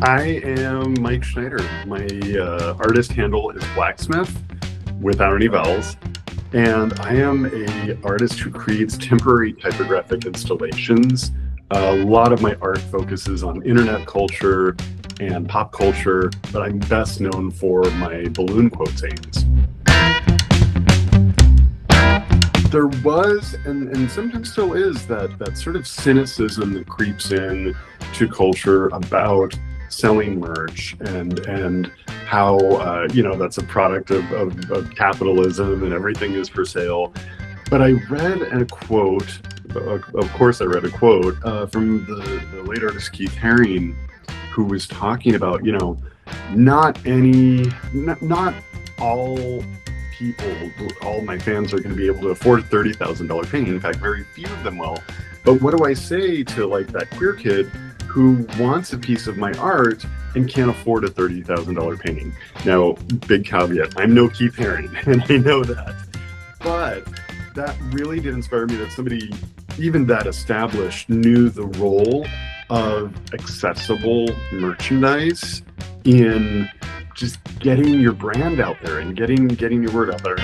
I am Mike Schneider. My artist handle is Blacksmith without any vowels. And I am a artist who creates temporary typographic installations. A lot of my art focuses on internet culture and pop culture, but I'm best known for my balloon quotations. There was, and sometimes still is, that sort of cynicism that creeps in to culture about selling merch and how that's a product of capitalism and everything is for sale. But I read a quote, of course I read a quote from the late artist Keith Haring, who was talking about, not all people, all my fans are going to be able to afford a $30,000 painting. In fact, very few of them will. But what do I say to like that queer kid who wants a piece of my art and can't afford a $30,000 painting? Now, big caveat, I'm no Keith Haring, and I know that. But that really did inspire me that somebody, even that established, knew the role of accessible merchandise in just getting your brand out there and getting your word out there.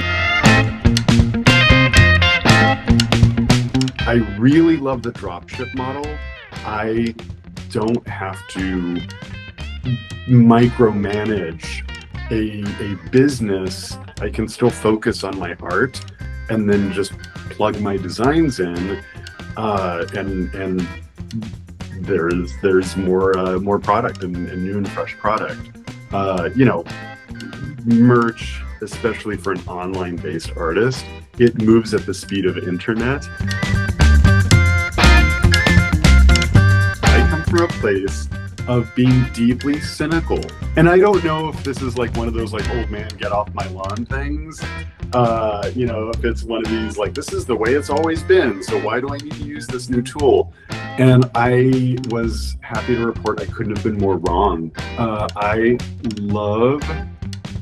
I really love the dropship model. I don't have to micromanage a business. I can still focus on my art and then just plug my designs in, and there's more product and new and fresh product. Merch, especially for an online-based artist, it moves at the speed of internet. I come from a place of being deeply cynical. And I don't know if this is like one of those like old man get off my lawn things. If it's one of these like, this is the way it's always been, so why do I need to use this new tool? And I was happy to report I couldn't have been more wrong. I love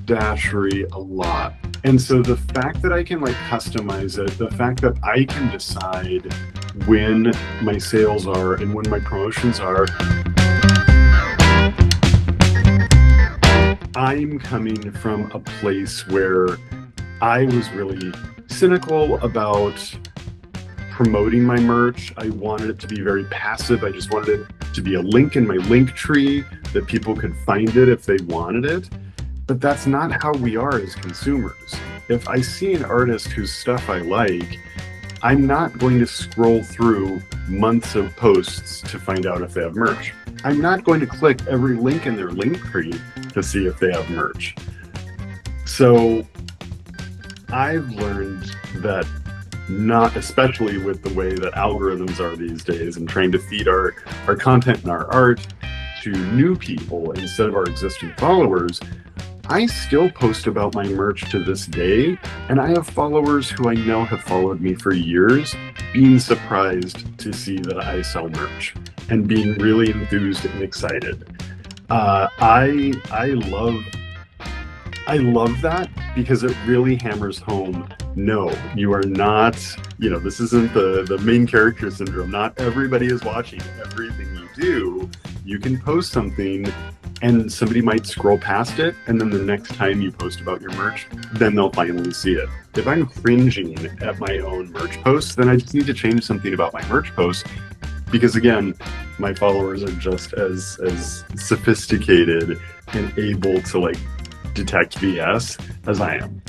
Dashery a lot. And so the fact that I can like customize it, the fact that I can decide when my sales are and when my promotions are, I'm coming from a place where I was really cynical about promoting my merch. I wanted it to be very passive. I just wanted it to be a link in my link tree that people could find it if they wanted it. But that's not how we are as consumers. If I see an artist whose stuff I like, I'm not going to scroll through months of posts to find out if they have merch. I'm not going to click every link in their link tree to see if they have merch. So I've learned that, not especially with the way that algorithms are these days and trying to feed our content and our art to new people instead of our existing followers, I still post about my merch to this day, and I have followers who I know have followed me for years being surprised to see that I sell merch and being really enthused and excited. I love that because it really hammers home, no, you are not, this isn't the main character syndrome. Not everybody is watching everything you do. You can post something and somebody might scroll past it, and then the next time you post about your merch, then they'll finally see it. If I'm cringing at my own merch posts, then I just need to change something about my merch posts, because again, my followers are just as sophisticated and able to like detect BS as I am.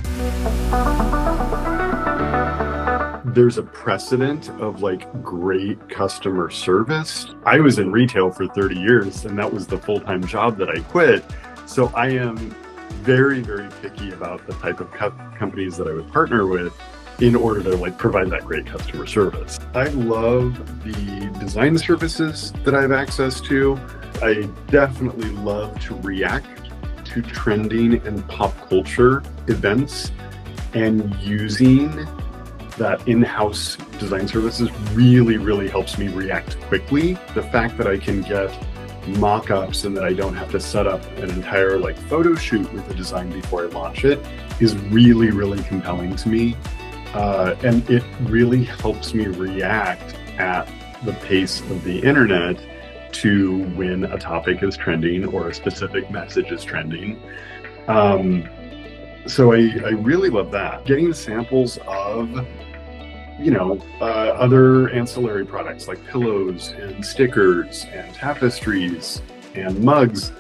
There's a precedent of like great customer service. I was in retail for 30 years and that was the full-time job that I quit. So I am very, very picky about the type of companies that I would partner with in order to like provide that great customer service. I love the design services that I have access to. I definitely love to react to trending and pop culture events, and using that in-house design services really, really helps me react quickly. The fact that I can get mock-ups and that I don't have to set up an entire like photo shoot with the design before I launch it is really, really compelling to me. And it really helps me react at the pace of the internet to when a topic is trending or a specific message is trending. So I really love that. Getting samples of, other ancillary products like pillows and stickers and tapestries and mugs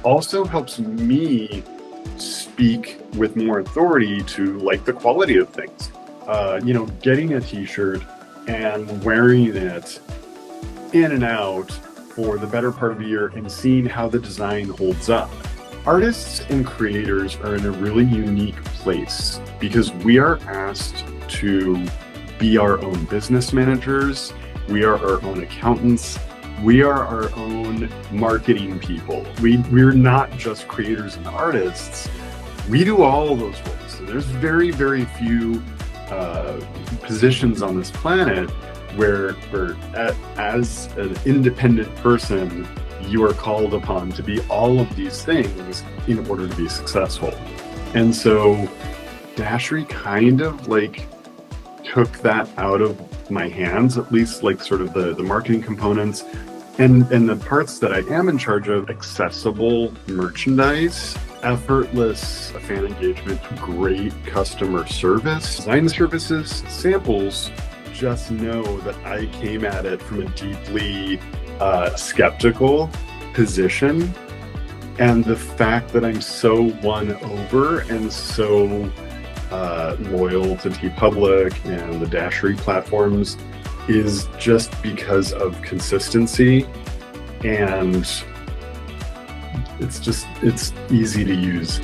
also helps me speak with more authority to like the quality of things. Getting a t-shirt and wearing it in and out for the better part of the year and seeing how the design holds up. Artists and creators are in a really unique place because we are asked to be our own business managers. We are our own accountants. We are our own marketing people. We're not just creators and artists. We do all of those roles. So there's very, very few positions on this planet where as an independent person, you are called upon to be all of these things in order to be successful. And so Dashery kind of took that out of my hands, at least sort of the marketing components and the parts that I am in charge of: accessible merchandise, effortless fan engagement, great customer service, design services, samples. Just know that I came at it from a deeply skeptical position, and the fact that I'm so won over and so loyal to TeePublic and the Dashery platforms is just because of consistency, and it's easy to use.